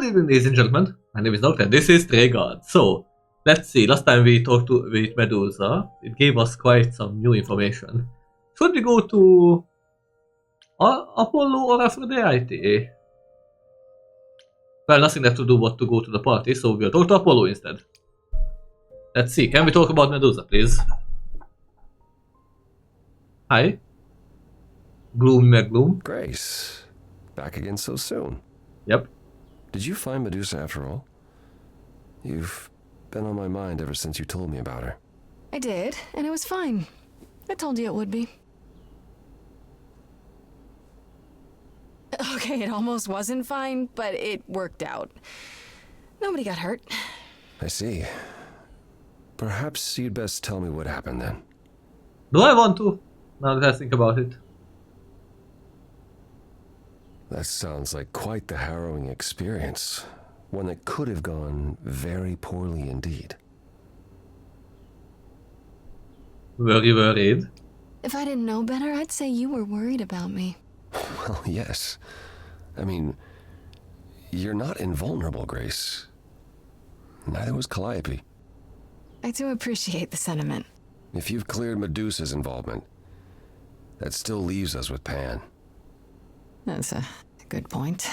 Good evening, ladies and gentlemen. My name is Noct and this is Stray God. So, let's see. Last time we talked with Medusa, it gave us quite some new information. Should we go to Apollo or Aphrodite? Well, nothing left to do but to go to the party, so we'll talk to Apollo instead. Let's see. Can we talk about Medusa, please? Hi. Gloom. Grace, back again so soon. Yep. Did you find Medusa after all? You've been on my mind ever since you told me about her. I did, and it was fine. I told you it would be. Okay, it almost wasn't fine, but it worked out. Nobody got hurt. I see. Perhaps you'd best tell me what happened then. Do I want to? Now that I think about it. That sounds like quite the harrowing experience. One that could have gone very poorly indeed. Were you worried? If I didn't know better, I'd say you were worried about me. Well, yes. I mean, you're not invulnerable, Grace. Neither was Calliope. I do appreciate the sentiment. If you've cleared Medusa's involvement, that still leaves us with Pan. That's a good point.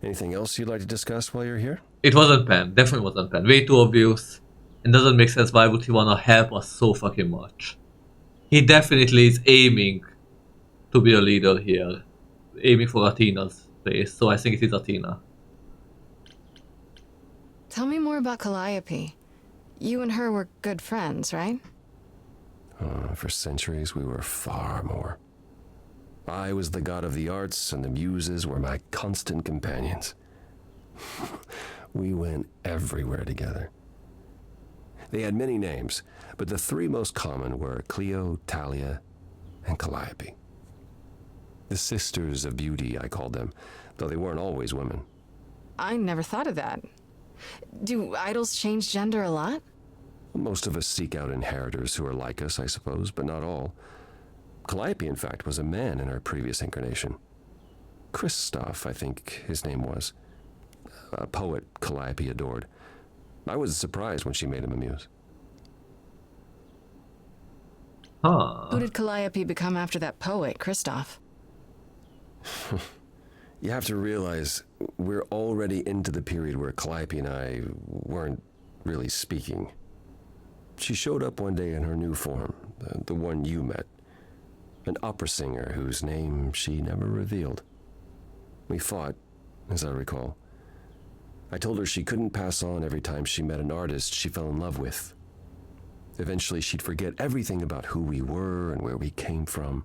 Anything else you'd like to discuss while you're here? It wasn't Pan. Definitely wasn't Pan. Way too obvious. It doesn't make sense. Why would he wanna help us so fucking much? He definitely is aiming to be a leader here. Aiming for Athena's place. So I think it is Athena. Tell me more about Calliope. You and her were good friends, right? For centuries, we were far more. I was the god of the arts, and the muses were my constant companions. We went everywhere together. They had many names, but the three most common were Clio, Talia, and Calliope. The Sisters of Beauty, I called them, though they weren't always women. I never thought of that. Do idols change gender a lot? Most of us seek out inheritors who are like us, I suppose, but not all. Calliope, in fact, was a man in our previous incarnation. Christoph, I think his name was. A poet Calliope adored. I was surprised when she made him a muse. Huh. Who did Calliope become after that poet, Christoph? You have to realize we're already into the period where Calliope and I weren't really speaking. She showed up one day in her new form, the one you met. An opera singer whose name she never revealed. We fought, as I recall. I told her she couldn't pass on every time she met an artist she fell in love with. Eventually she'd forget everything about who we were and where we came from.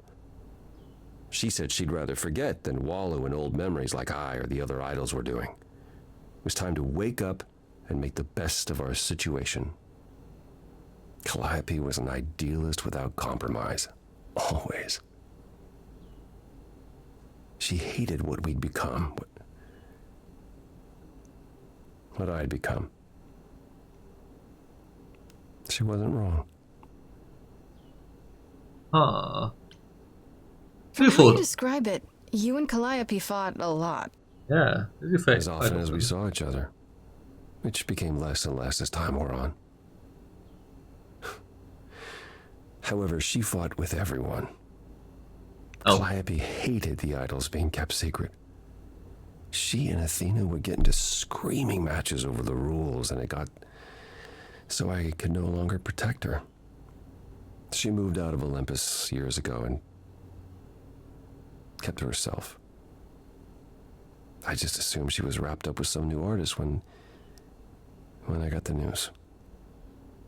She said she'd rather forget than wallow in old memories like I or the other idols were doing. It was time to wake up and make the best of our situation. Calliope was an idealist without compromise. Always. She hated what we'd become. What I'd become. She wasn't wrong. Huh. From how you describe it, you and Calliope fought a lot. Yeah. As often as we saw each other. Which became less and less as time wore on. However, she fought with everyone. Oh. Calliope hated the idols being kept secret. She and Athena would get into screaming matches over the rules, and it got so I could no longer protect her. She moved out of Olympus years ago and kept to herself. I just assumed she was wrapped up with some new artist when I got the news.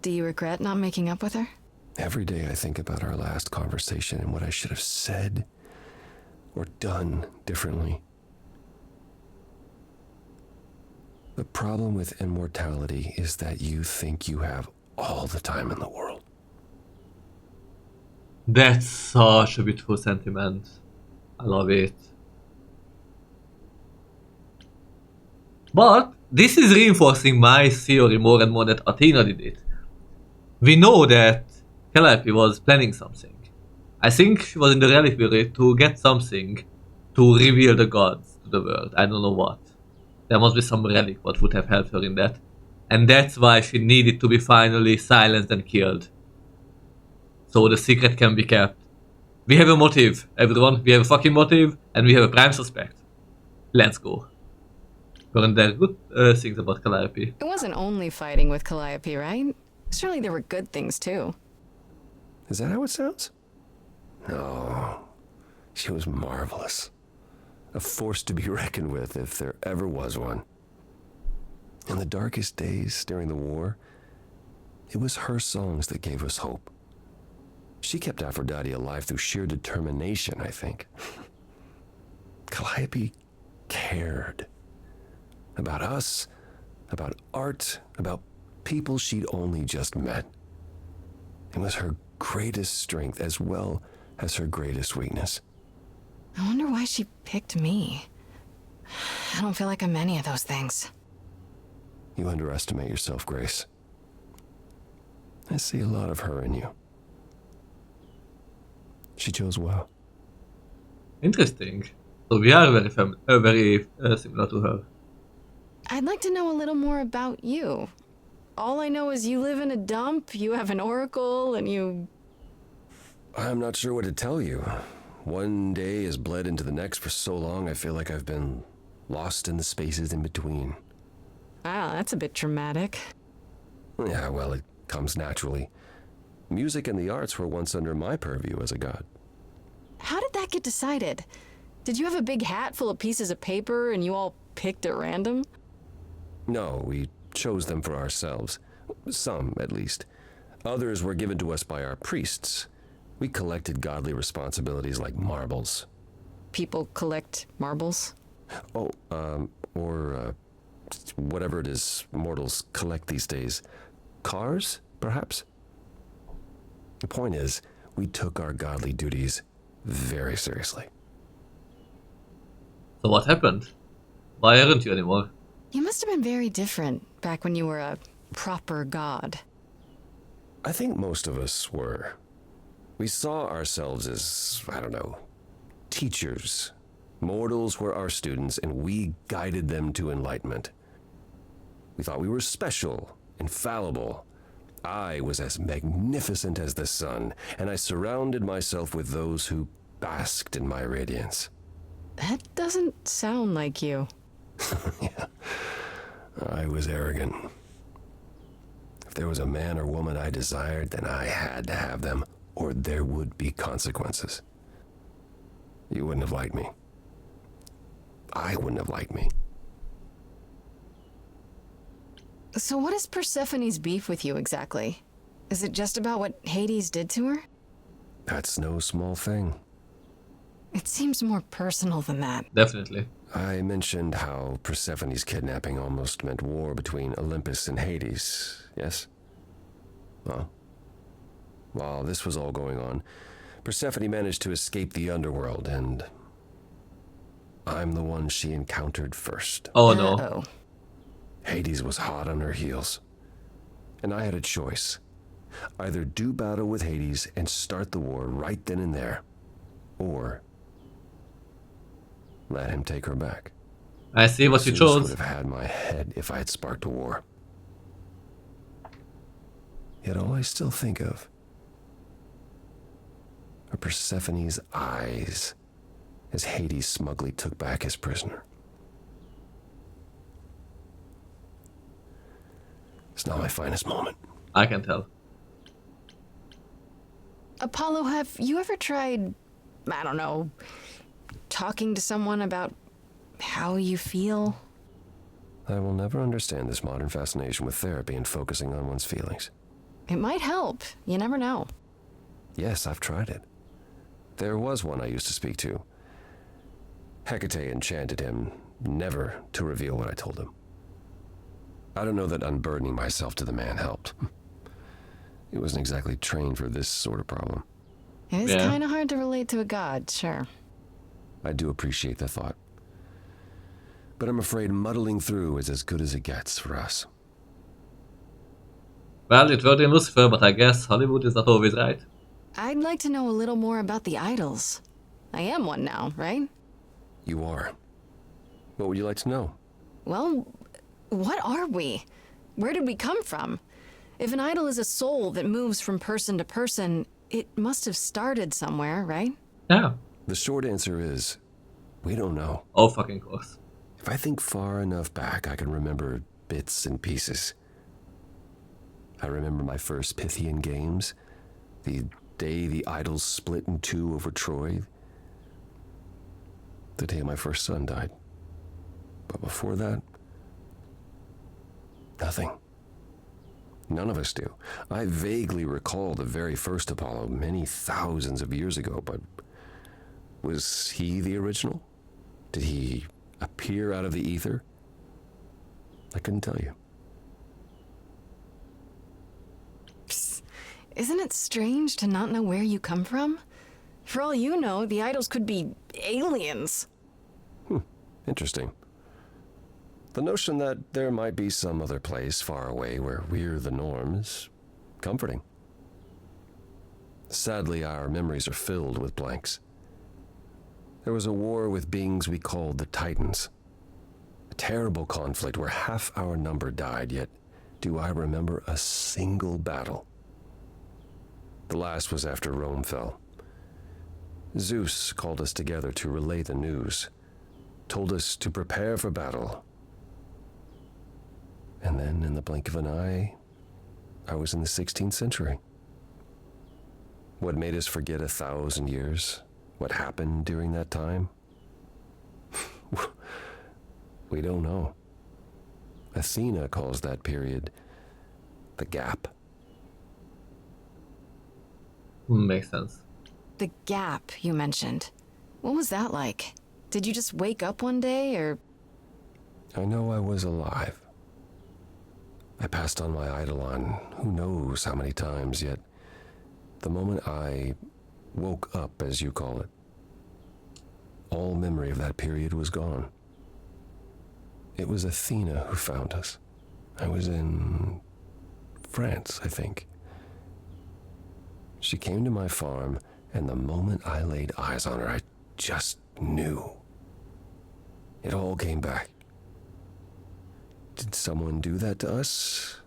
Do you regret not making up with her? Every day I think about our last conversation and what I should have said or done differently. The problem with immortality is that you think you have all the time in the world. That's such a beautiful sentiment. I love it. But this is reinforcing my theory more and more that Athena did it. We know that Calliope was planning something. I think she was in the reliquary to get something to reveal the gods to the world. I don't know what. There must be some relic what would have helped her in that. And that's why she needed to be finally silenced and killed. So the secret can be kept. We have a motive, everyone. We have a fucking motive, and we have a prime suspect. Let's go. Weren't there good things about Calliope? It wasn't only fighting with Calliope, right? Surely there were good things too. Is that how it sounds? No. She was marvelous. A force to be reckoned with if there ever was one. In the darkest days during the war, it was her songs that gave us hope. She kept Aphrodite alive through sheer determination, I think. Calliope cared. About us, about art, about people she'd only just met. It was her greatest strength as well as her greatest weakness. I wonder why she picked me. I don't feel like I'm any of those things. You underestimate yourself, Grace. I see a lot of her in you. She chose well. Interesting. So we are very similar to her. I'd like to know a little more about you. All I know is you live in a dump, you have an oracle, and you... I'm not sure what to tell you. One day has bled into the next for so long I feel like I've been lost in the spaces in between. Wow, that's a bit dramatic. Yeah, well, it comes naturally. Music and the arts were once under my purview as a god. How did that get decided? Did you have a big hat full of pieces of paper and you all picked at random? No, we chose them for ourselves. Some, at least. Others were given to us by our priests. We collected godly responsibilities like marbles. People collect marbles? Oh, whatever it is mortals collect these days. Cars, perhaps? The point is, we took our godly duties very seriously. So what happened? Why aren't you anymore? You must have been very different back when you were a proper god. I think most of us were. We saw ourselves as, I don't know, teachers. Mortals were our students, and we guided them to enlightenment. We thought we were special, infallible. I was as magnificent as the sun, and I surrounded myself with those who basked in my radiance. That doesn't sound like you. Yeah, I was arrogant. If there was a man or woman I desired, then I had to have them, or there would be consequences. You wouldn't have liked me. I wouldn't have liked me. So what is Persephone's beef with you exactly? Is it just about what Hades did to her? That's no small thing. It seems more personal than that. Definitely. I mentioned how Persephone's kidnapping almost meant war between Olympus and Hades, yes? Well, while this was all going on, Persephone managed to escape the underworld, and I'm the one she encountered first. Oh no. Uh-oh. Hades was hot on her heels, and I had a choice. Either do battle with Hades and start the war right then and there, or let him take her back. I see what you Zeus chose. would have had my head if I had sparked a war. Yet all I still think of are Persephone's eyes as Hades smugly took back his prisoner. It's not my finest moment. I can tell. Apollo, have you ever tried, I don't know, talking to someone about how you feel? I will never understand this modern fascination with therapy and focusing on one's feelings. It might help. You never know. Yes, I've tried it. There was one I used to speak to. Hecate enchanted him never to reveal what I told him. I don't know that unburdening myself to the man helped. He wasn't exactly trained for this sort of problem. It is Yeah. kind of hard to relate to a god, sure. I do appreciate the thought. But I'm afraid muddling through is as good as it gets for us. Well, it worked in Lucifer, but I guess Hollywood is not always right. I'd like to know a little more about the idols. I am one now, right? You are. What would you like to know? Well, what are we? Where did we come from? If an idol is a soul that moves from person to person, it must have started somewhere, right? Yeah. The short answer is, we don't know. Oh, fucking course. If I think far enough back, I can remember bits and pieces. I remember my first Pythian games, the day the idols split in two over Troy, the day my first son died. But before that, nothing. None of us do. I vaguely recall the very first Apollo many thousands of years ago, but was he the original? Did he appear out of the ether? I couldn't tell you. Psst. Isn't it strange to not know where you come from? For all you know, the idols could be aliens. Interesting. The notion that there might be some other place far away where we're the norm is comforting. Sadly, our memories are filled with blanks. There was a war with beings we called the Titans. A terrible conflict where half our number died, yet do I remember a single battle. The last was after Rome fell. Zeus called us together to relay the news, told us to prepare for battle. And then, in the blink of an eye, I was in the 16th century. What made us forget 1,000 years? What happened during that time? We don't know. Athena calls that period the gap. Makes sense. The gap you mentioned. What was that like? Did you just wake up one day, or... I know I was alive. I passed on my eidolon who knows how many times, yet the moment I woke up, as you call it, all memory of that period was gone. It was Athena who found us. I was in France, I think. She came to my farm, and the moment I laid eyes on her, I just knew. It all came back. Did someone do that to us?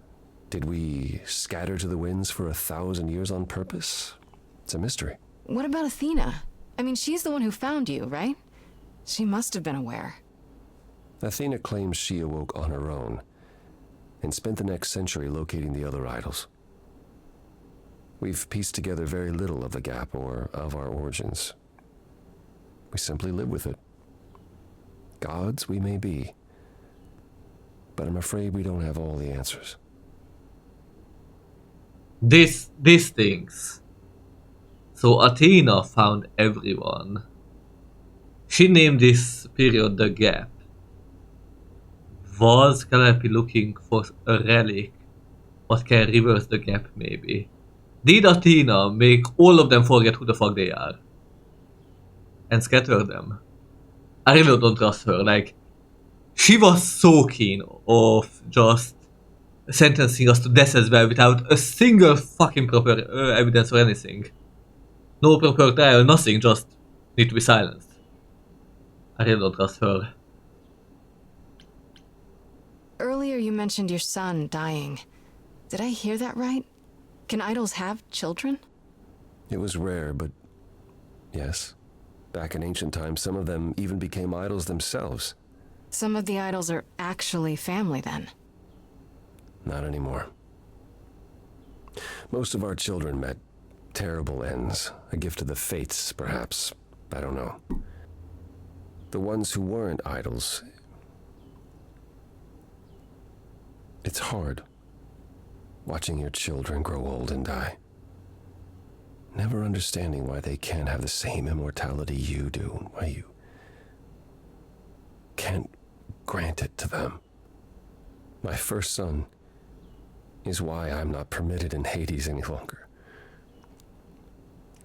Did we scatter to the winds for 1,000 years on purpose? It's a mystery. What about Athena? I mean, she's the one who found you, right? She must have been aware. Athena claims she awoke on her own and spent the next century locating the other idols. We've pieced together very little of the gap or of our origins. We simply live with it. Gods we may be, but I'm afraid we don't have all the answers. These things. So Athena found everyone. She named this period the gap. Was Calliope looking for a relic what can reverse the gap, maybe? Did Athena make all of them forget who the fuck they are? And scatter them? I really don't trust her. Like, she was so keen of just sentencing us to death as well without a single fucking proper evidence or anything. No proper trial, nothing, just need to be silenced. I really don't trust her. Earlier you mentioned your son dying. Did I hear that right? Can idols have children? It was rare, but yes. Back in ancient times, some of them even became idols themselves. Some of the idols are actually family, then. Not anymore. Most of our children met terrible ends. A gift of the fates, perhaps. I don't know. The ones who weren't idols... It's hard, watching your children grow old and die. Never understanding why they can't have the same immortality you do, why you can't grant it to them. My first son is why I'm not permitted in Hades any longer.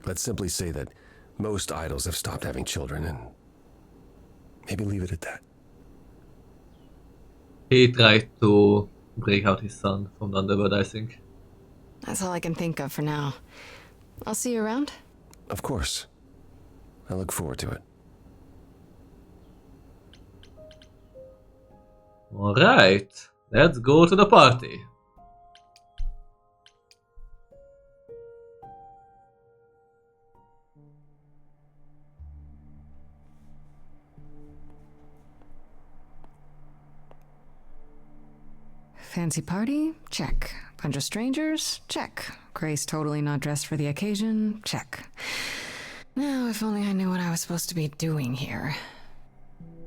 Let's simply say that most idols have stopped having children, and maybe leave it at that. He tried to break out his son from the underworld, I think. That's all I can think of for now. I'll see you around. Of course. I look forward to it. Alright, let's go to the party. Fancy party? Check. Bunch of strangers? Check. Grace totally not dressed for the occasion? Check. Now, if only I knew what I was supposed to be doing here.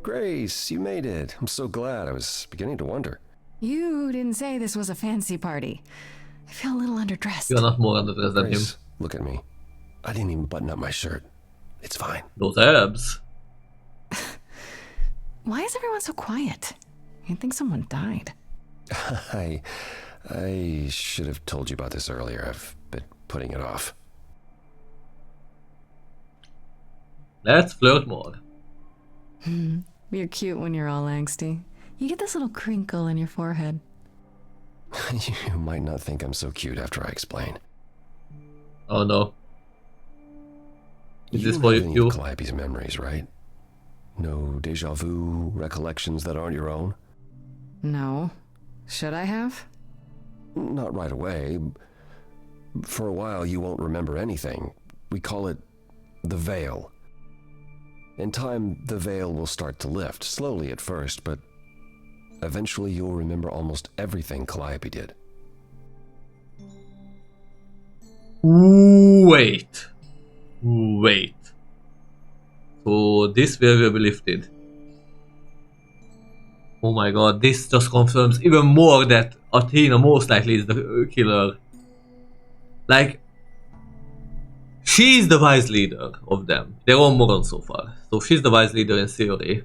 Grace, you made it. I'm so glad. I was beginning to wonder. You didn't say this was a fancy party. I feel a little underdressed. You're not more underdressed than him. Grace, look at me. I didn't even button up my shirt. It's fine. Those abs. Why is everyone so quiet? You'd think someone died. I should have told you about this earlier. I've been putting it off. Let's flirt more. You're cute when you're all angsty. You get this little crinkle in your forehead. You might not think I'm so cute after I explain. Oh no. Is You this don't for have any you? of Calliope's memories, right? No deja vu recollections that aren't your own? No. Should I have? Not right away. For a while, you won't remember anything. We call it the veil. In time, the veil will start to lift, slowly at first, but eventually you'll remember almost everything Calliope did. Wait. So this veil will be lifted. Oh my god, this just confirms even more that Athena most likely is the killer. Like, she's the wise leader of them. They're all morons so far. So she's the wise leader in theory.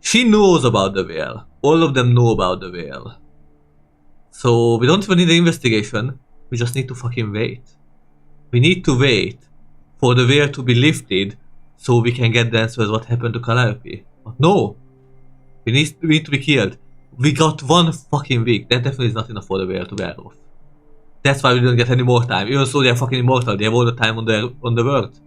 She knows about the veil. All of them know about the veil. So we don't even need an investigation. We just need to fucking wait. We need to wait for the veil to be lifted so we can get the answers what happened to Calliope. But no. We need to be killed. We got 1 fucking week. That definitely is not enough for the veil to wear off. That's why we don't get any more time. Even though they're fucking immortal, they have all the time on the world.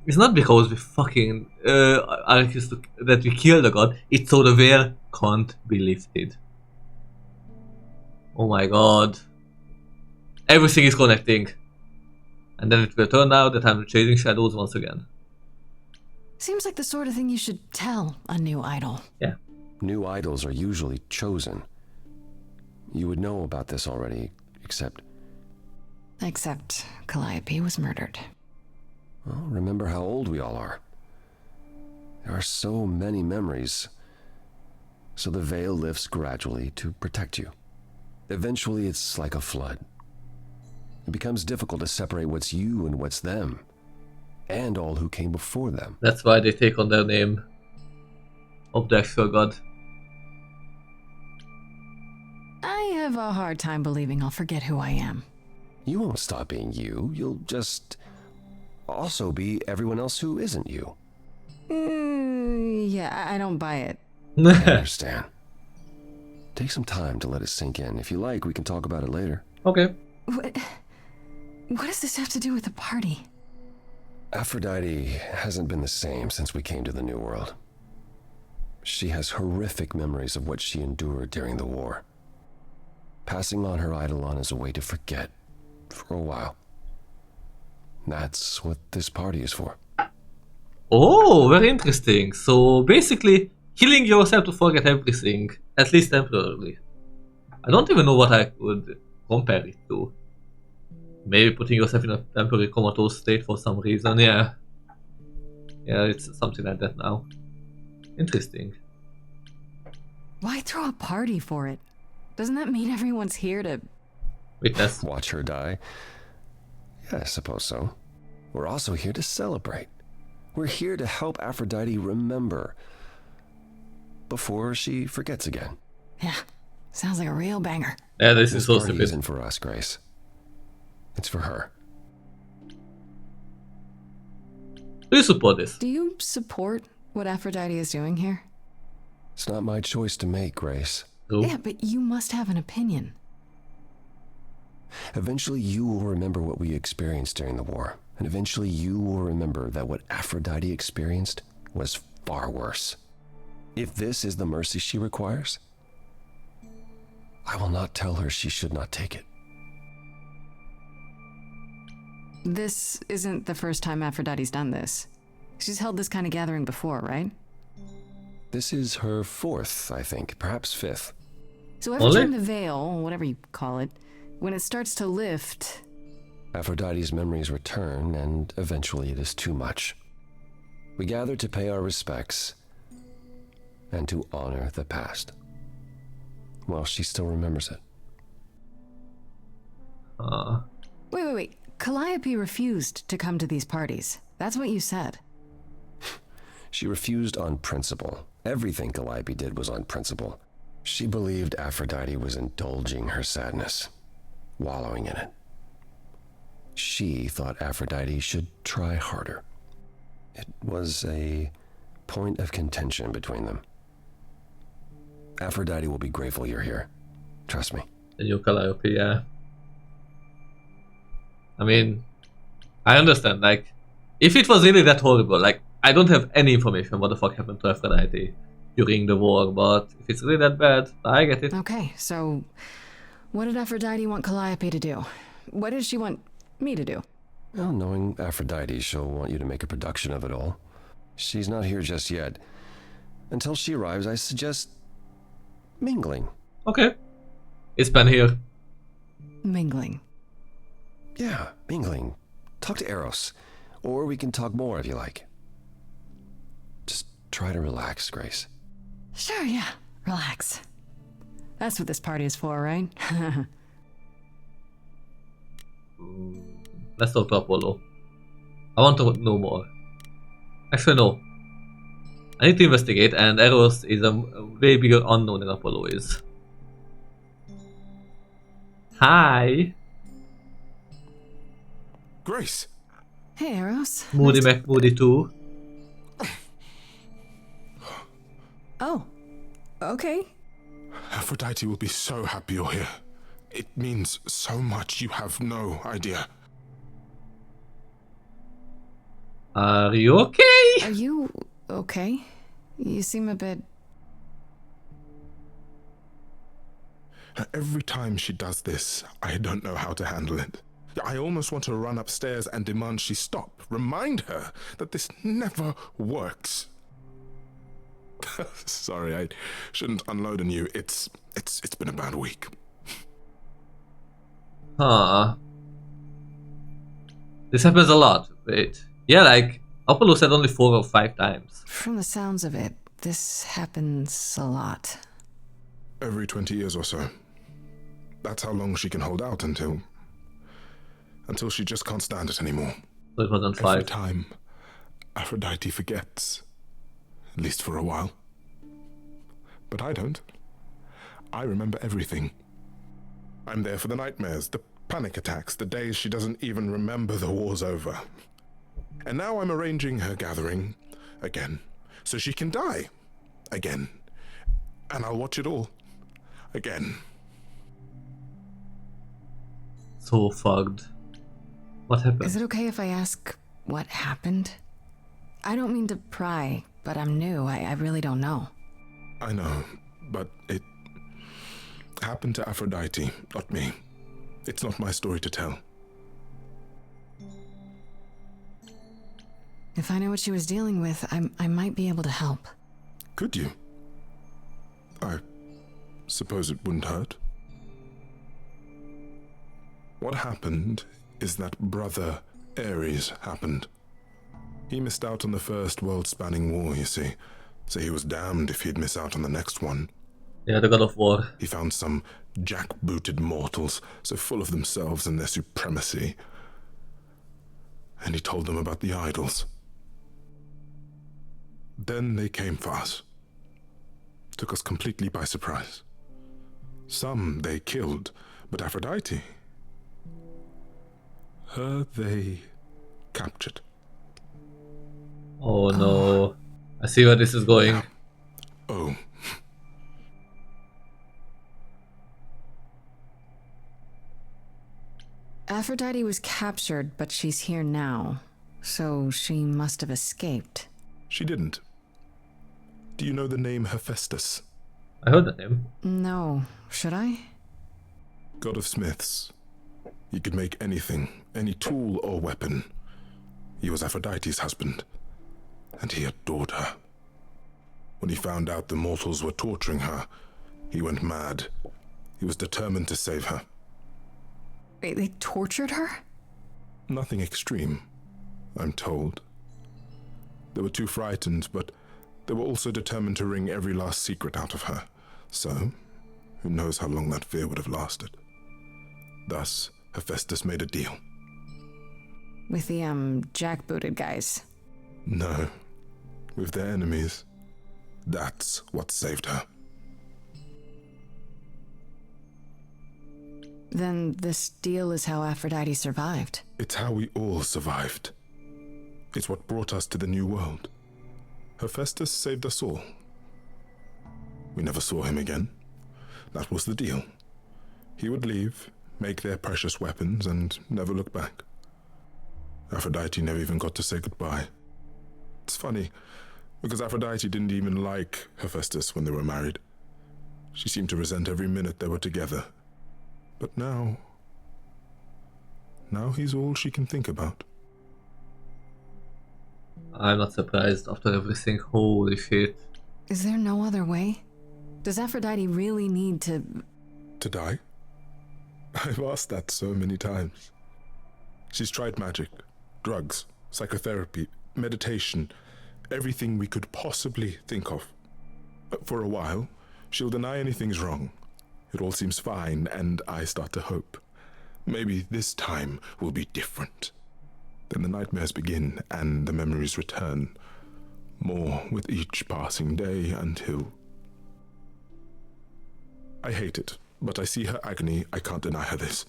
It's not because we fucking are accused that we killed the god. It's so the veil can't be lifted. Oh my god. Everything is connecting. And then it will turn out that I'm chasing shadows once again. Seems like the sort of thing you should tell a new idol. Yeah. New idols are usually chosen. You would know about this already, except Calliope was murdered. well, remember how old we all are. There are so many memories. So the veil lifts gradually to protect you. Eventually, it's like a flood. It becomes difficult to separate what's you and what's them, and all who came before them. That's why they take on their name of the actual god. I have a hard time believing I'll forget who I am. You won't stop being you. You'll just also be everyone else who isn't you. Yeah, I don't buy it. I understand. Take some time to let it sink in. If you like, we can talk about it later. Okay. What does this have to do with the party? Aphrodite hasn't been the same since we came to the New World. She has horrific memories of what she endured during the war. Passing on her eidolon is a way to forget, for a while. That's what this party is for. Oh, very interesting. So basically, killing yourself to forget everything, at least temporarily. I don't even know what I could compare it to. Maybe putting yourself in a temporary comatose state for some reason, yeah. Yeah, it's something like that now. Interesting. Why throw a party for it? Doesn't that mean everyone's here to... Witness. Watch her die? Yeah, I suppose so. We're also here to celebrate. We're here to help Aphrodite remember before she forgets again. Yeah, sounds like a real banger. Yeah, this is so party stupid. isn't for us, Grace. It's for her. Do you support this? Do you support what Aphrodite is doing here? It's not my choice to make, Grace. No? Yeah, but you must have an opinion. Eventually you will remember what we experienced during the war. And eventually you will remember that what Aphrodite experienced was far worse. If this is the mercy she requires, I will not tell her she should not take it. This isn't the first time Aphrodite's done this. She's held this kind of gathering before, right? This is her fourth, I think, perhaps fifth. So every Only? time the veil, whatever you call it, when it starts to lift, Aphrodite's memories return, and eventually it is too much. We gather to pay our respects and to honor the past. Well, she still remembers it. Wait. Calliope refused to come to these parties. That's what you said. She refused on principle. Everything Calliope did was on principle. She believed Aphrodite was indulging her sadness, wallowing in it. She thought Aphrodite should try harder. It was a point of contention between them. Aphrodite will be grateful you're here. Trust me. The new Calliope, yeah. I mean, I understand, like, if it was really that horrible, like, I don't have any information what the fuck happened to Aphrodite during the war, but if it's really that bad, I get it. Okay, so what did Aphrodite want Calliope to do? What did she want me to do? Well, knowing Aphrodite, she'll want you to make a production of it all. She's not here just yet. Until she arrives, I suggest mingling. Okay. It's been here. Mingling. Yeah, mingling. Talk to Eros. Or we can talk more if you like. Just try to relax, Grace. Sure, yeah. Relax. That's what this party is for, right? Let's talk to Apollo. I want to know more. Actually, no. I need to investigate, and Eros is a way bigger unknown than Apollo is. Hi! Grace! Hey, Eros. Moody Nice to- McMoody too. Oh, okay. Aphrodite will be so happy you're here. It means so much, you have no idea. Are you okay? Are you okay? You seem a bit... Every time she does this, I don't know how to handle it. I almost want to run upstairs and demand she stop. Remind her that this never works. Sorry, I shouldn't unload on you. It's been a bad week. Huh. This happens a lot. Wait. Yeah, like, Apollo said only 4 or 5 times. From the sounds of it, this happens a lot. Every 20 years or so. That's how long she can hold out until she just can't stand it anymore. So it wasn't Every 5. time, Aphrodite forgets. At least for a while. But I don't. I remember everything. I'm there for the nightmares, the panic attacks, the days she doesn't even remember the war's over. And now I'm arranging her gathering again, so she can die again. And I'll watch it all again. So fucked. What happened? Is it okay if I ask what happened? I don't mean to pry, but I'm new. I really don't know. I know, but it happened to Aphrodite, not me. It's not my story to tell. If I know what she was dealing with, I might be able to help. Could you? I suppose it wouldn't hurt. What happened is that Brother Ares happened. He missed out on the first world-spanning war, you see, so he was damned if he'd miss out on the next one. Yeah, the God of War. He found some jackbooted mortals, so full of themselves and their supremacy. And he told them about the idols. Then they came for us. Took us completely by surprise. Some they killed, but Aphrodite, her they captured. Oh no. I see where this is going. Yeah. Oh. Aphrodite was captured, but she's here now. So she must have escaped. She didn't. Do you know the name Hephaestus? I heard the name. No. Should I? God of smiths. He could make anything, any tool or weapon. He was Aphrodite's husband, and he adored her. When he found out the mortals were torturing her, he went mad. He was determined to save her. Wait, they tortured her? Nothing extreme, I'm told. They were too frightened, but they were also determined to wring every last secret out of her. So, who knows how long that fear would have lasted. Thus, Hephaestus made a deal. With the, jackbooted guys. No, with their enemies. That's what saved her. Then this deal is how Aphrodite survived. It's how we all survived. It's what brought us to the new world. Hephaestus saved us all. We never saw him again. That was the deal. He would leave, make their precious weapons, and never look back. Aphrodite never even got to say goodbye. It's funny, because Aphrodite didn't even like Hephaestus when they were married. She seemed to resent every minute they were together. But now he's all she can think about. I'm not surprised after everything. Holy shit. Is there no other way? Does Aphrodite really need to... To die? I've asked that so many times. She's tried magic, drugs, psychotherapy, meditation, everything we could possibly think of. For a while, she'll deny anything's wrong. It all seems fine, and I start to hope. Maybe this time will be different. Then the nightmares begin, and the memories return. More with each passing day until... I hate it, but I see her agony. I can't deny her this.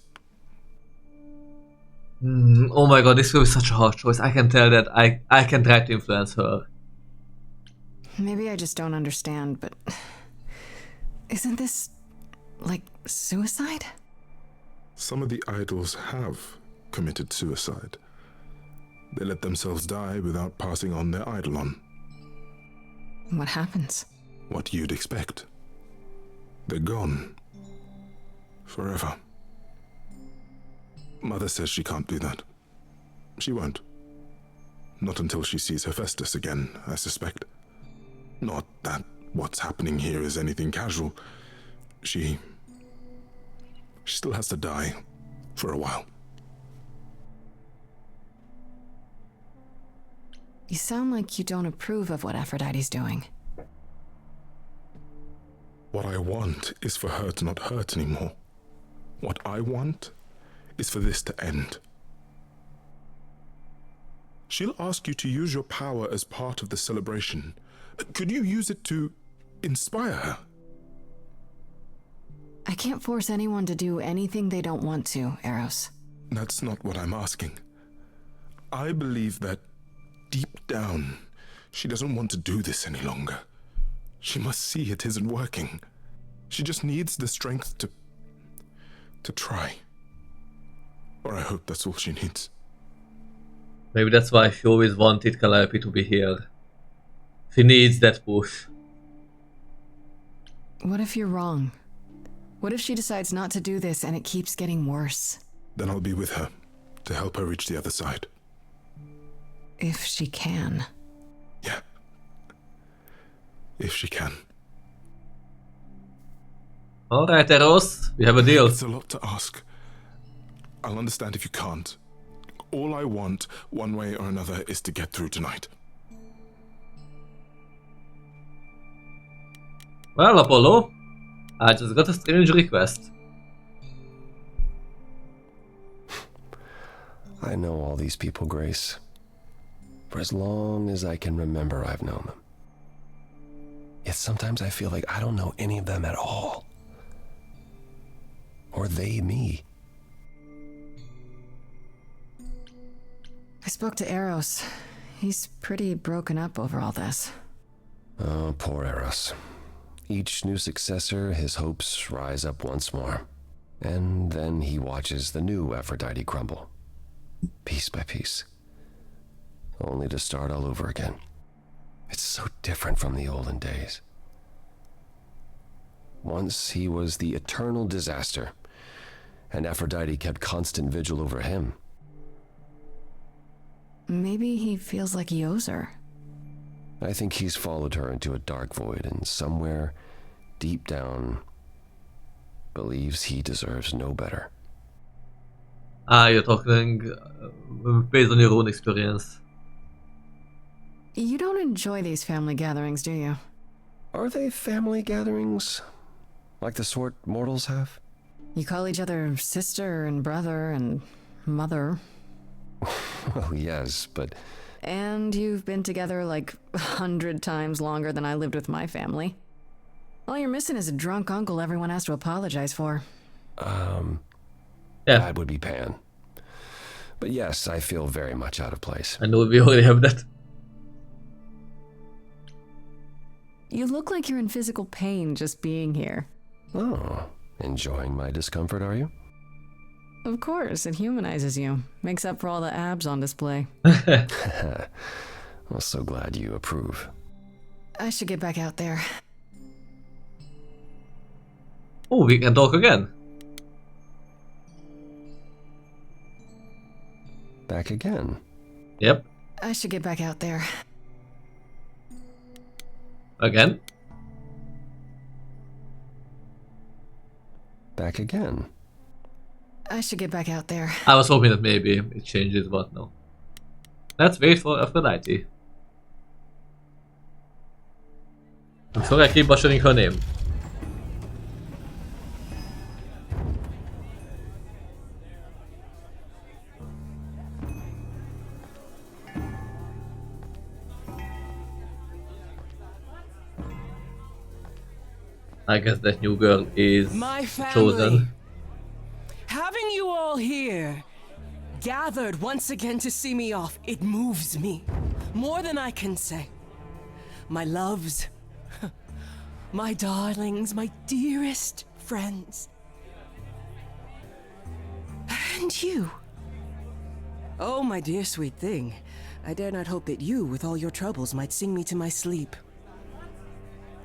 Oh my god, this will be such a hard choice. I can tell that I can try to influence her. Maybe I just don't understand, but... Isn't this... like suicide? Some of the idols have committed suicide. They let themselves die without passing on their eidolon. What happens? What you'd expect. They're gone. Forever. Mother says she can't do that. She won't. Not until she sees Hephaestus again, I suspect. Not that what's happening here is anything casual. She still has to die for a while. You sound like you don't approve of what Aphrodite's doing. What I want is for her to not hurt anymore. What I want is for this to end. She'll ask you to use your power as part of the celebration. Could you use it to inspire her? I can't force anyone to do anything they don't want to, Eros. That's not what I'm asking. I believe that deep down, she doesn't want to do this any longer. She must see it isn't working. She just needs the strength to try. Or I hope that's all she needs. Maybe that's why she always wanted Calliope to be here. She needs that push. What if you're wrong? What if she decides not to do this and it keeps getting worse? Then I'll be with her to help her reach the other side. If she can. Yeah. If she can. Alright, Eros, we have a deal. It's a lot to ask. I'll understand if you can't. All I want, one way or another, is to get through tonight. Well, Apollo, I just got a strange request. I know all these people, Grace. For as long as I can remember, I've known them. Yet sometimes I feel like I don't know any of them at all. Or they me. I spoke to Eros. He's pretty broken up over all this. Oh, poor Eros. Each new successor, his hopes rise up once more. And then he watches the new Aphrodite crumble. Piece by piece. Only to start all over again. It's so different from the olden days. Once he was the eternal disaster, and Aphrodite kept constant vigil over him. Maybe he feels like he owes her. I think he's followed her into a dark void, and somewhere, deep down, believes he deserves no better. Ah, you're talking based on your own experience. You don't enjoy these family gatherings, do you? Are they family gatherings? Like the sort mortals have? You call each other sister and brother and mother. Well, yes, but... And you've been together like 100 times longer than I lived with my family. All you're missing is a drunk uncle everyone has to apologize for. Yeah, That would be Pan. But yes, I feel very much out of place. I know we already have that. You look like you're in physical pain just being here. Oh, enjoying my discomfort, are you? Of course, it humanizes you. Makes up for all the abs on display. I'm so glad you approve. I should get back out there. Oh, we can talk again. Back again. Yep, I should get back out there. again. Back again. I should get back out there. I was hoping that maybe it changes, but no. Let's wait for Aphrodite. I'm sorry I keep butchering her name. I guess that new girl is My family. chosen. Having you all here, gathered once again to see me off, it moves me. More than I can say. My loves, my darlings, my dearest friends. And you. Oh, my dear sweet thing. I dare not hope that you, with all your troubles, might sing me to my sleep.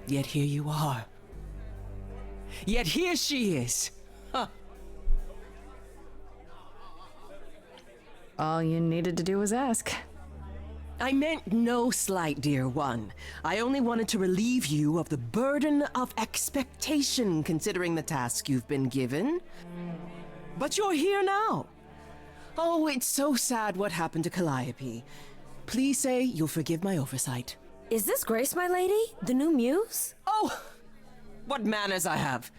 Yet here you are. Yet here she is. Huh. All you needed to do was ask. I meant no slight, dear one. I only wanted to relieve you of the burden of expectation, considering the task you've been given. But you're here now. Oh, it's so sad what happened to Calliope. Please say you'll forgive my oversight. Is this Grace, my lady? The new muse? Oh, what manners I have.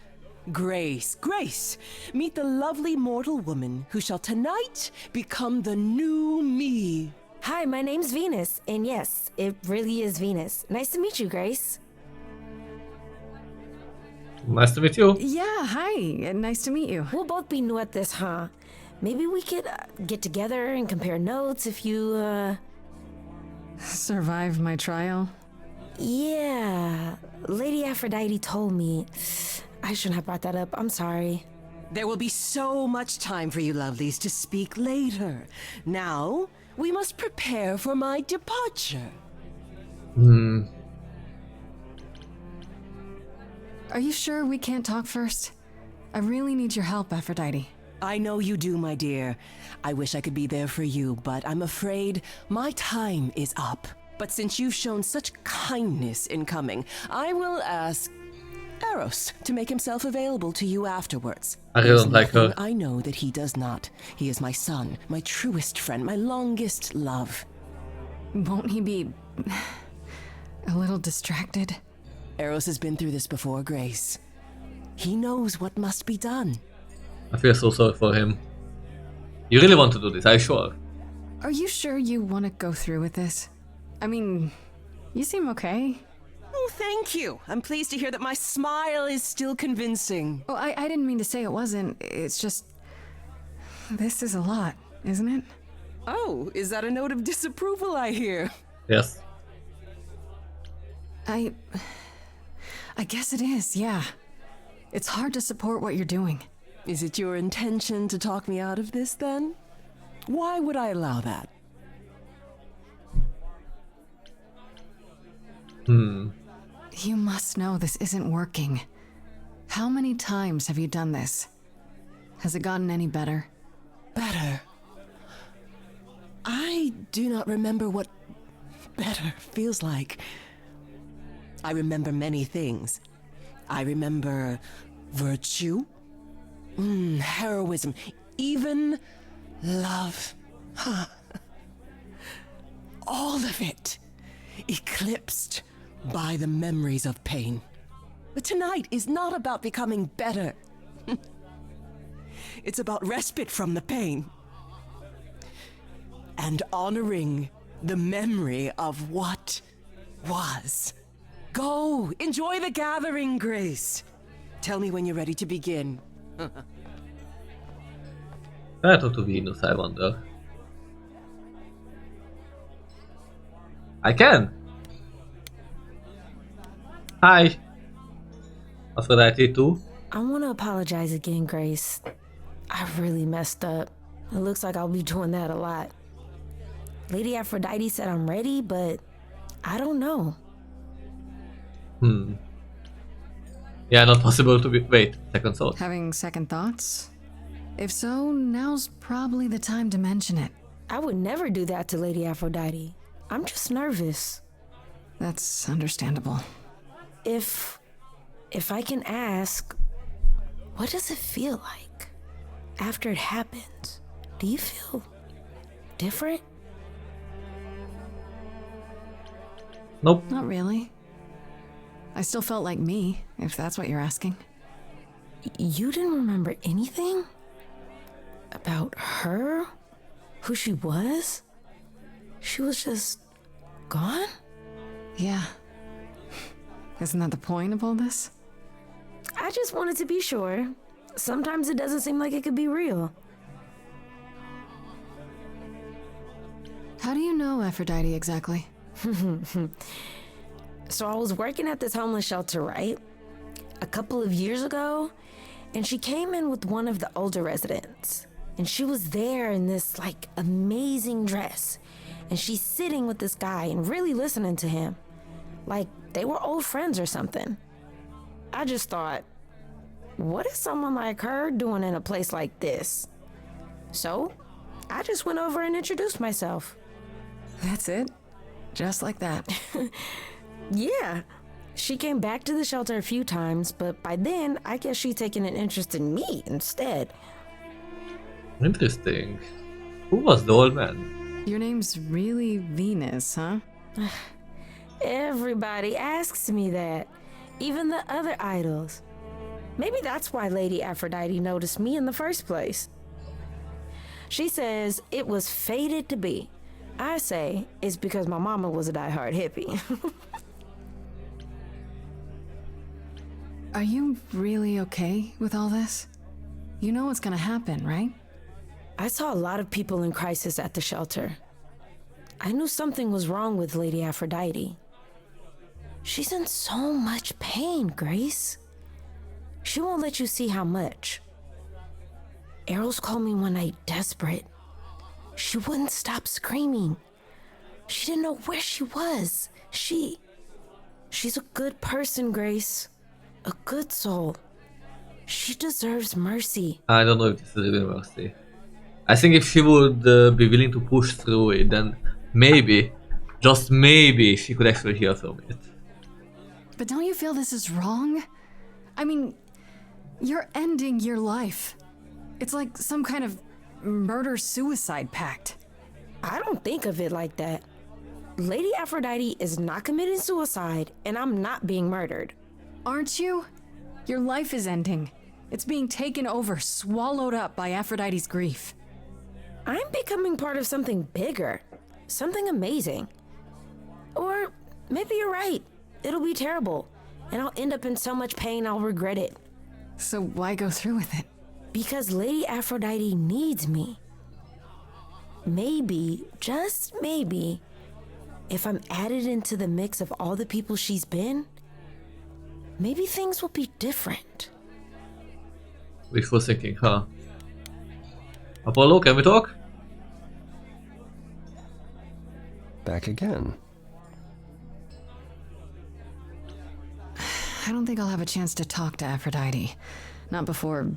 Grace, Grace, meet the lovely mortal woman who shall tonight become the new me. Hi, my name's Venus, and yes, it really is Venus. Nice to meet you, Grace. Nice to meet you. Yeah, hi. Nice to meet you. We'll both be new at this, huh? Maybe we could get together and compare notes if you, Survived my trial. Yeah, Lady Aphrodite told me. I shouldn't have brought that up. I'm sorry. There will be so much time for you lovelies to speak later. Now, we must prepare for my departure. Are you sure we can't talk first? I really need your help, Aphrodite. I know you do, my dear. I wish I could be there for you, but I'm afraid my time is up. But since you've shown such kindness in coming, I will ask Eros to make himself available to you afterwards. I really There's don't like her. nothing I know that he does not. He is my son, my truest friend, my longest love. Won't he be a little distracted? Eros has been through this before, Grace. He knows what must be done. I feel so sorry for him. You really want to do this, are you sure? Are you sure you want to go through with this? I mean, you seem okay. Oh, thank you. I'm pleased to hear that my smile is still convincing. Oh, I didn't mean to say it wasn't. It's just... This is a lot, isn't it? Oh, is that a note of disapproval I hear? Yes. I guess it is, yeah. It's hard to support what you're doing. Is it your intention to talk me out of this, then? Why would I allow that? You must know this isn't working. How many times have you done this? Has it gotten any better? Better. I do not remember what better feels like. I remember many things. I remember virtue, heroism, even love. All of it eclipsed by the memories of pain. But tonight is not about becoming better. It's about respite from the pain. And honoring the memory of what was. Go, enjoy the gathering, Grace. Tell me when you're ready to begin. Can I talk to Venus, I wonder? I can! Hi! Aphrodite too? I want to apologize again, Grace. I really messed up. It looks like I'll be doing that a lot. Lady Aphrodite said I'm ready, but I don't know. Yeah, not possible to be. Wait, second thought. Having second thoughts? If so, now's probably the time to mention it. I would never do that to Lady Aphrodite. I'm just nervous. That's understandable. If I can ask, what does it feel like after it happens? Do you feel different? Nope. Not really. I still felt like me, if that's what you're asking. You didn't remember anything? About her? Who she was? She was just gone? Yeah. Isn't that the point of all this? I just wanted to be sure. Sometimes it doesn't seem like it could be real. How do you know Aphrodite exactly? So I was working at this homeless shelter, right? A couple of years ago, and she came in with one of the older residents. And she was there in this, like, amazing dress. And she's sitting with this guy and really listening to him. Like, they were old friends or something. I just thought, what is someone like her doing in a place like this? So, I just went over and introduced myself. That's it? Just like that. Yeah. She came back to the shelter a few times, but by then, I guess she'd taken an interest in me instead. Interesting. Who was the old man? Your name's really Venus, huh? Everybody asks me that. Even the other idols. Maybe that's why Lady Aphrodite noticed me in the first place. She says it was fated to be. I say it's because my mama was a diehard hippie. Are you really okay with all this? You know what's gonna happen, right? I saw a lot of people in crisis at the shelter. I knew something was wrong with Lady Aphrodite. She's in so much pain, Grace. She won't let you see how much. Eros called me one night desperate. She wouldn't stop screaming. She didn't know where she was. She's a good person, Grace. A good soul. She deserves mercy. I don't know if this is really mercy. I think if she would be willing to push through it, then maybe, just maybe, she could actually heal from it. But don't you feel this is wrong? I mean, you're ending your life. It's like some kind of murder-suicide pact. I don't think of it like that. Lady Aphrodite is not committing suicide, and I'm not being murdered. Aren't you? Your life is ending. It's being taken over, swallowed up by Aphrodite's grief. I'm becoming part of something bigger. Something amazing. Or maybe you're right. It'll be terrible. And I'll end up in so much pain I'll regret it. So why go through with it? Because Lady Aphrodite needs me. Maybe, just maybe, if I'm added into the mix of all the people she's been, maybe things will be different. Wishful thinking, huh? Apollo, can we talk? Back again. I don't think I'll have a chance to talk to Aphrodite. Not before,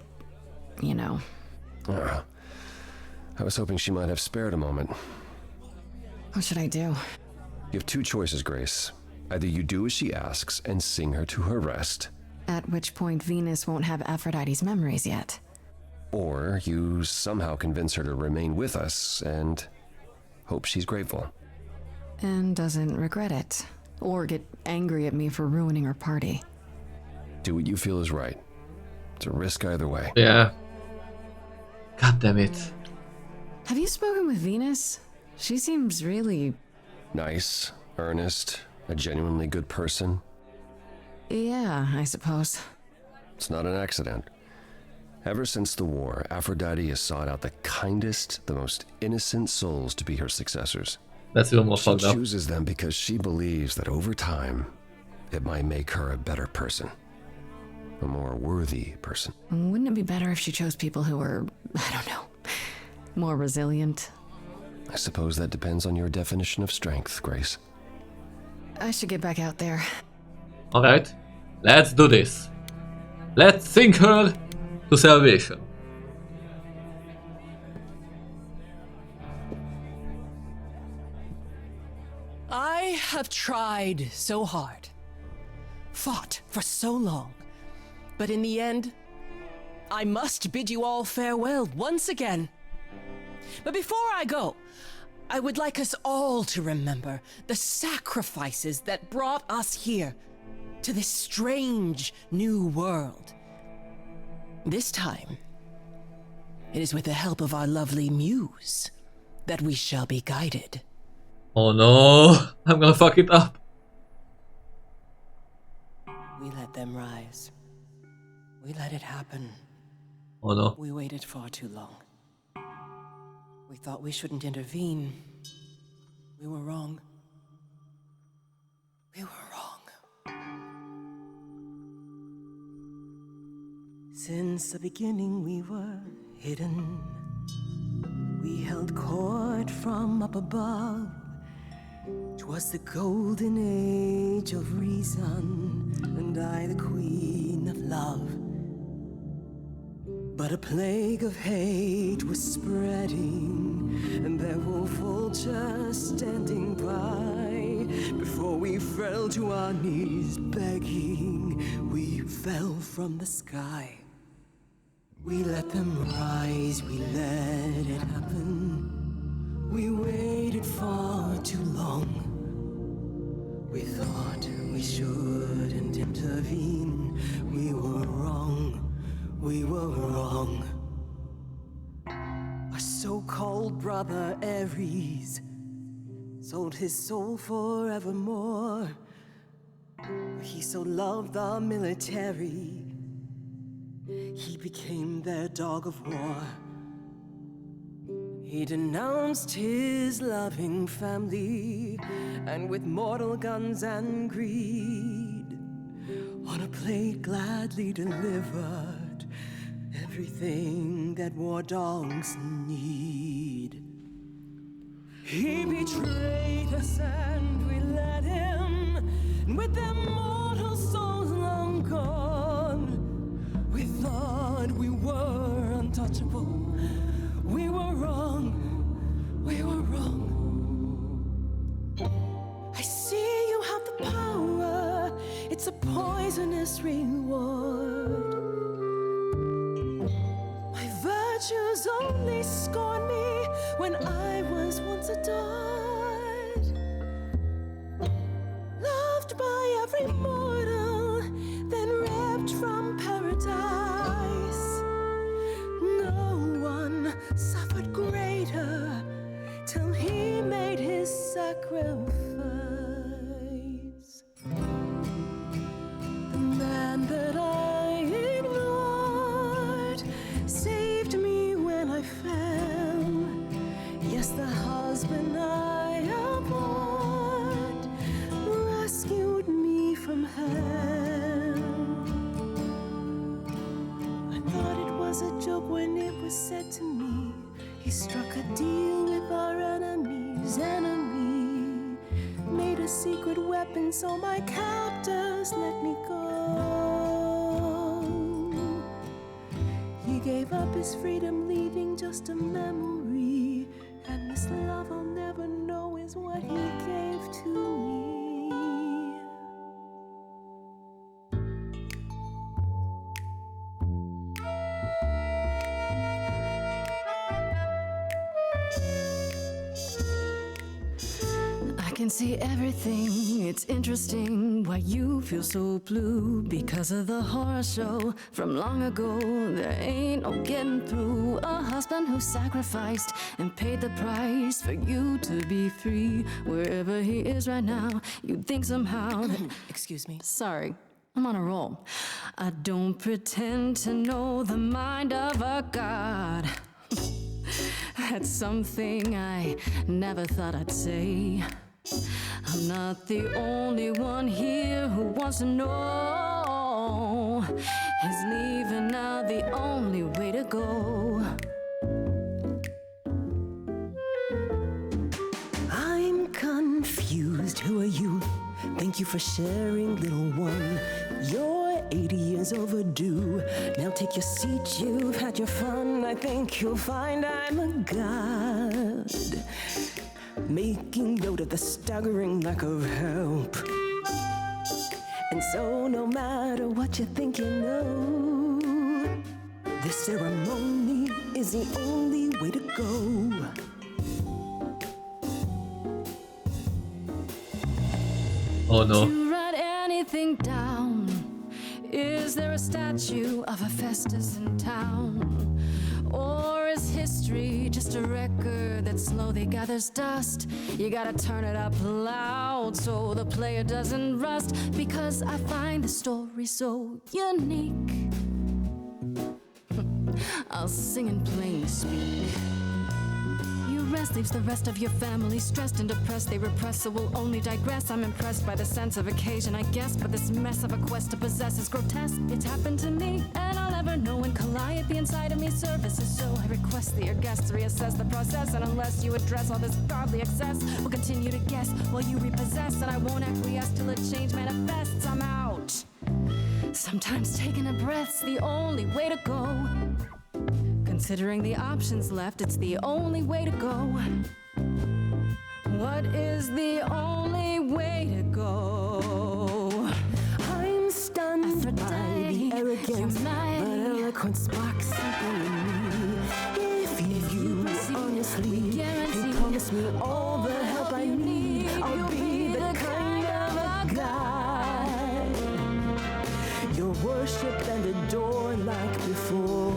you know. I was hoping she might have spared a moment. What should I do? You have two choices, Grace. Either you do as she asks and sing her to her rest, At which point Venus won't have Aphrodite's memories yet. or you somehow convince her to remain with us and hope she's grateful. And doesn't regret it. Or get angry at me for ruining her party. Do what you feel is right. It's a risk either way. Yeah. God damn it. Have you spoken with Venus? She seems really... Nice, earnest, a genuinely good person. Yeah, I suppose. It's not an accident. Ever since the war, Aphrodite has sought out the kindest, the most innocent souls to be her successors. That's even more She fucked up. chooses them because she believes that over time, it might make her a better person. A more worthy person. Wouldn't it be better if she chose people who were, I don't know, more resilient? I suppose that depends on your definition of strength, Grace. I should get back out there. Alright, let's do this. Let's sink her to salvation. I have tried so hard, fought for so long, but in the end, I must bid you all farewell once again. But before I go, I would like us all to remember the sacrifices that brought us here, to this strange new world. This time, it is with the help of our lovely muse that we shall be guided. Oh no, I'm gonna fuck it up. We let them rise. We let it happen. Oh no. We waited far too long. We thought we shouldn't intervene. We were wrong. We were wrong. Since the beginning we were hidden. We held court from up above. 'Twas the golden age of reason, and I the queen of love. But a plague of hate was spreading, and there were vultures standing by. Before we fell to our knees begging, we fell from the sky. We let them rise, we let it happen. We waited far too long. We thought we shouldn't intervene. We were wrong. We were wrong. Our so-called brother Ares sold his soul forevermore. He so loved the military, he became their dog of war. He denounced his loving family, and with mortal guns and greed, on a plate gladly delivered everything that war dogs need. He betrayed us and we let him, and with their mortal souls long gone, we thought we were untouchable. We were wrong, we were wrong. I see you have the power, it's a poisonous reward. My virtues only scorn me when I was once adored. Loved by every mortal, then ripped from paradise. No one suffered greater till he made his sacrifice. The man that I ignored saved me when I fell. Yes, the husband I abhorred rescued me from hell. I thought it was a joke when it was said to me. He struck a deal with our enemy's enemy, made a secret weapon so my captors let me go. his freedom, leaving just a memory. And this love I'll never know is what he gave to me. I can see everything, it's interesting why you feel so blue. Because of the horror show from long ago, there ain't no getting through. A husband who sacrificed and paid the price for you to be free. Wherever he is right now, you'd think somehow that... Excuse me. Sorry, I'm on a roll. I don't pretend to know the mind of a god. That's something I never thought I'd say. I'm not the only one here who wants to know. Is leaving now the only way to go? I'm confused. Who are you? Thank you for sharing, little one. You're 80 years overdue. Now take your seat, you've had your fun. I think you'll find I'm a god. Making note of the staggering lack of help. And so no matter what you think you know, this ceremony is the only way to go. Oh no. To write anything down, is there a statue of Hephaestus in town? Or is history just a record that slowly gathers dust? You gotta turn it up loud so the player doesn't rust. Because I find the story so unique, I'll sing in plain speak. Rest leaves the rest of your family stressed and depressed. They repress, so we'll only digress. I'm impressed by the sense of occasion, I guess, but this mess of a quest to possess is grotesque. It's happened to me, and I'll never know when Calliope inside of me services. So I request that your guests reassess the process, and unless you address all this godly excess, we'll continue to guess while you repossess, and I won't acquiesce till a change manifests. I'm out. Sometimes taking a breath's the only way to go. Considering the options left, it's the only way to go. What is the only way to go? I'm stunned by the arrogance, but eloquent sparks something in me. If you honestly can promise me all the help I need, I'll be the kind of a god you'll worship and adore like before.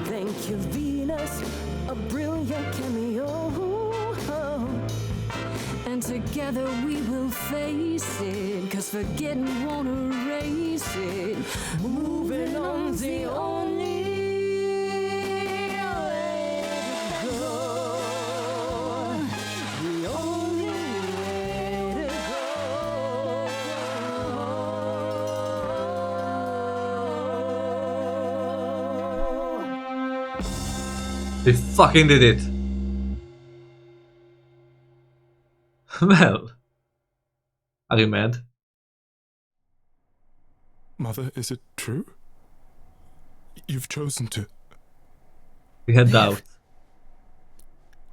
Thank you, Venus, a brilliant cameo. And together we will face it, 'cause forgetting won't erase it. Moving on's the only way to go. The only way to go. They fucking did it. Well, are you mad? Mother, is it true? You've chosen to... We had doubt.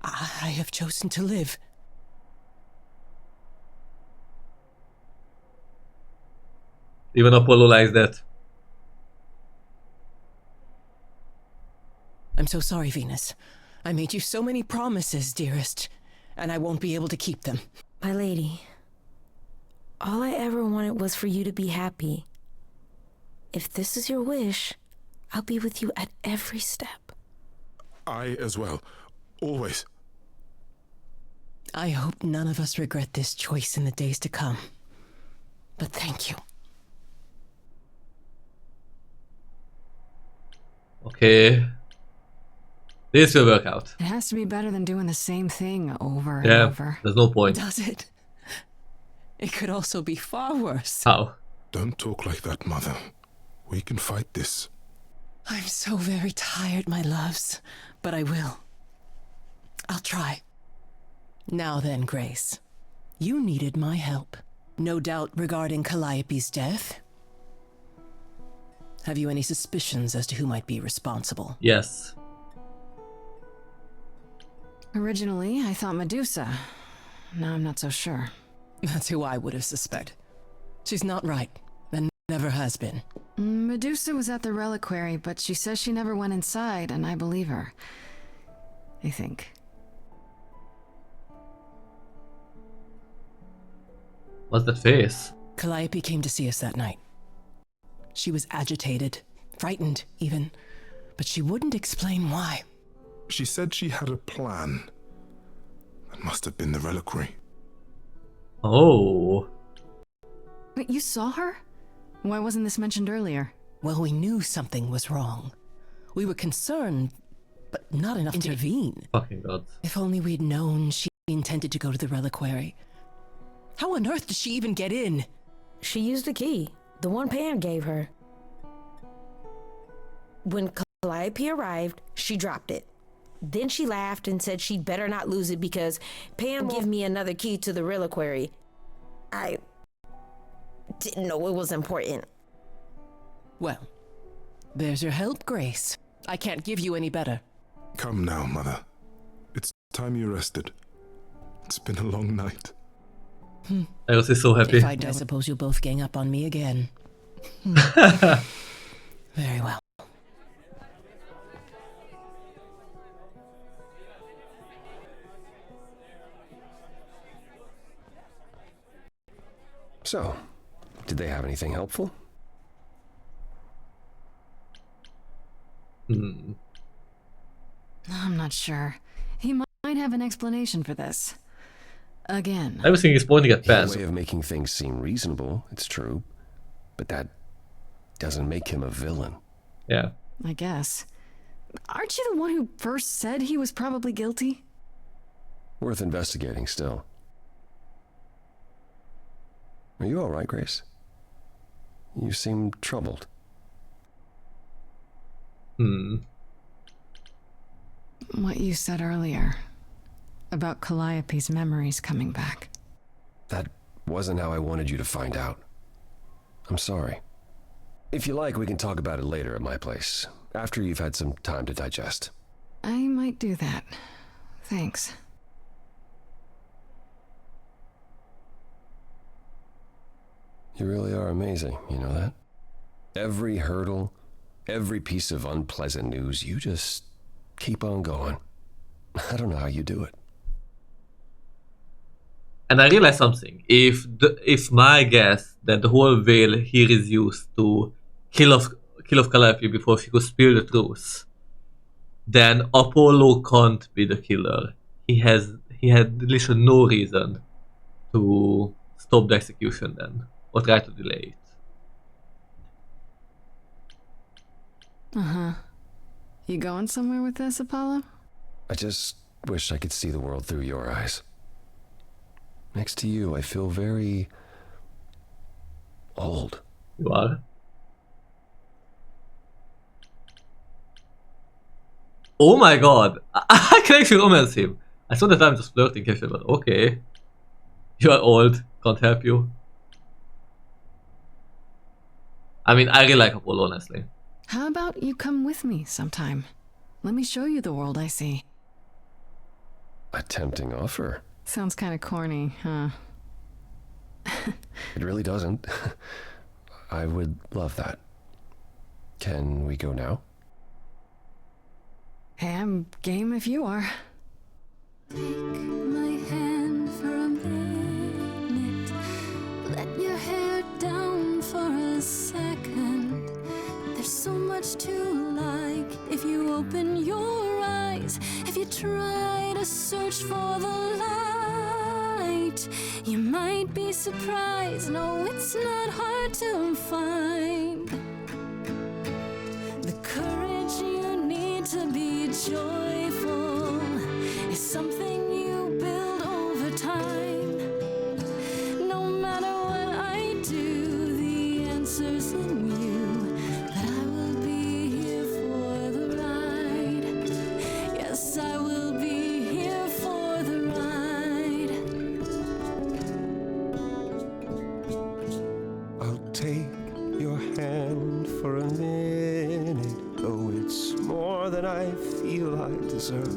I have chosen to live. Even Apollo likes that. I'm so sorry, Venus. I made you so many promises, dearest, and I won't be able to keep them. My lady, all I ever wanted was for you to be happy. If this is your wish, I'll be with you at every step. I as well. Always. I hope none of us regret this choice in the days to come. But thank you. Okay. This will work out. It has to be better than doing the same thing over and Yeah, over. there's no point. Does it? It could also be far worse. How? Don't talk like that, Mother. We can fight this. I'm so very tired, my loves, but I will. I'll try. Now then, Grace. You needed my help. No doubt regarding Calliope's death. Have you any suspicions as to who might be responsible? Yes. Originally, I thought Medusa. Now I'm not so sure. That's who I would have suspected. She's not right, and never has been. Medusa was at the reliquary, but she says she never went inside, and I believe her. I think. What's that face? Calliope came to see us that night. She was agitated, frightened even, but she wouldn't explain why. She said she had a plan. That must have been the reliquary. Oh. Wait, you saw her? Why wasn't this mentioned earlier? Well, we knew something was wrong. We were concerned, but not enough to intervene. Fucking god. If only we'd known she intended to go to the reliquary. How on earth did she even get in? She used the key, the one Pan gave her. When Calliope arrived, she dropped it. Then she laughed and said she'd better not lose it because Pan gave me another key to the reliquary. I didn't know it was important. Well, there's your help, Grace. I can't give you any better. Come now, Mother. It's time you rested. It's been a long night. I was just so happy. If I suppose you'll both gang up on me again. Very well. So, did they have anything helpful? Hmm. I'm not sure. He might have an explanation for this. Again. Everything is pointing at He had Pans. a way of making things seem reasonable, it's true. But that doesn't make him a villain. Yeah. I guess. Aren't you the one who first said he was probably guilty? Worth investigating still. Are you all right, Grace? You seem troubled. What you said earlier. About Calliope's memories coming back. That wasn't how I wanted you to find out. I'm sorry. If you like, we can talk about it later at my place, after you've had some time to digest. I might do that. Thanks. You really are amazing, you know that? Every hurdle, every piece of unpleasant news, you just keep on going. I don't know how you do it. And I realized something. If my guess that the whole veil here is used to kill off Calliope before she could spill the truth, then Apollo can't be the killer. He had literally no reason to stop the execution then, or try to delay it. Uh-huh. You going somewhere with this, Apollo? I just wish I could see the world through your eyes. Next to you, I feel very old. You are? Oh my god! I can actually romance him. I saw that I'm just flirting casually, but okay. You are old, can't help you. I mean, I really like Apollo, honestly. How about you come with me sometime? Let me show you the world I see. A tempting offer. Sounds kind of corny, huh? It really doesn't. I would love that. Can we go now? Hey, I'm game if you are. Take my hand for a minute. Let your hair down for a second. There's so much to like if you open your eyes. If you try to search for the light, you might be surprised. No, it's not hard to find. The courage you need to be joyful is something you build over time. No matter what I do, the answer's in you. That I will be here for the ride. Yes, I will be here for the ride. I'll take your hand for a minute. Oh, it's more than I feel I deserve.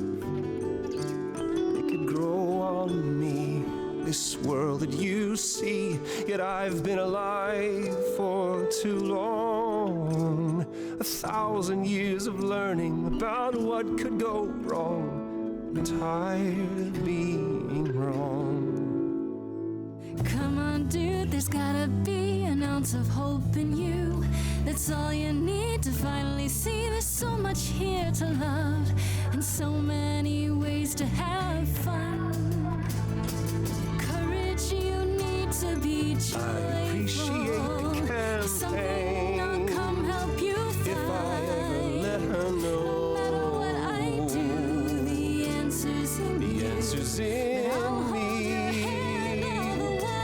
It could grow on me, this world that you see. Yet I've been alive for too long. 1,000 years of learning about what could go wrong. I'm tired of being wrong. Come on, dude, there's gotta be an ounce of hope in you. That's all you need to finally see. There's so much here to love, and so many ways to have fun. Courage, you need to be joyful. I appreciate the campaign. Something I'll come help you find. If I ever let her know. No matter what I do, the answer's in The you. answer's in I'll hold me. your hand all the way.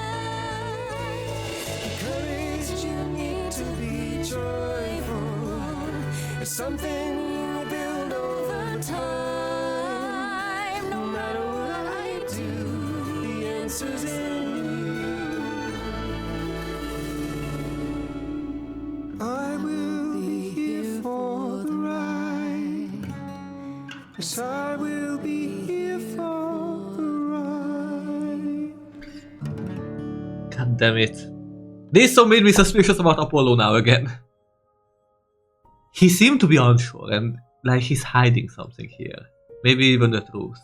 Courage, you need to be joyful. It's something you build over time. No matter what I do, the answer's in you. I will be here for the ride. Yes, I will be here for the ride. God damn it. This song made me suspicious about Apollo now again. He seemed to be unsure and like he's hiding something here. Maybe even the truth.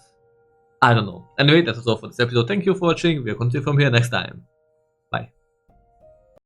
I don't know. Anyway, that was all for this episode. Thank you for watching. We'll continue from here next time.